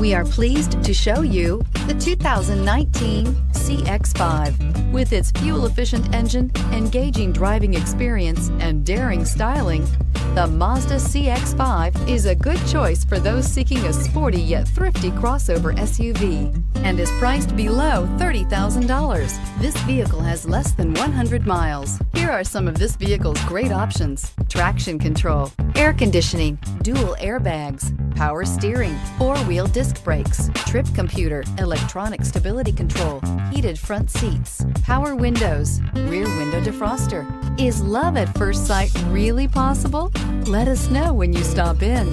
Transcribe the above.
We are pleased to show you the 2019 CX-5. With its fuel-efficient engine, engaging driving experience, and daring styling, the Mazda CX-5 is a good choice for those seeking a sporty yet thrifty crossover SUV and is priced below $30,000. This vehicle has less than 100 miles. Here are some of this vehicle's great options: traction control, air conditioning, dual airbags, power steering, four-wheel disc brakes, trip computer, electronic stability control, heated front seats, power windows, rear window defroster. Is love at first sight really possible? Let us know when you stop in.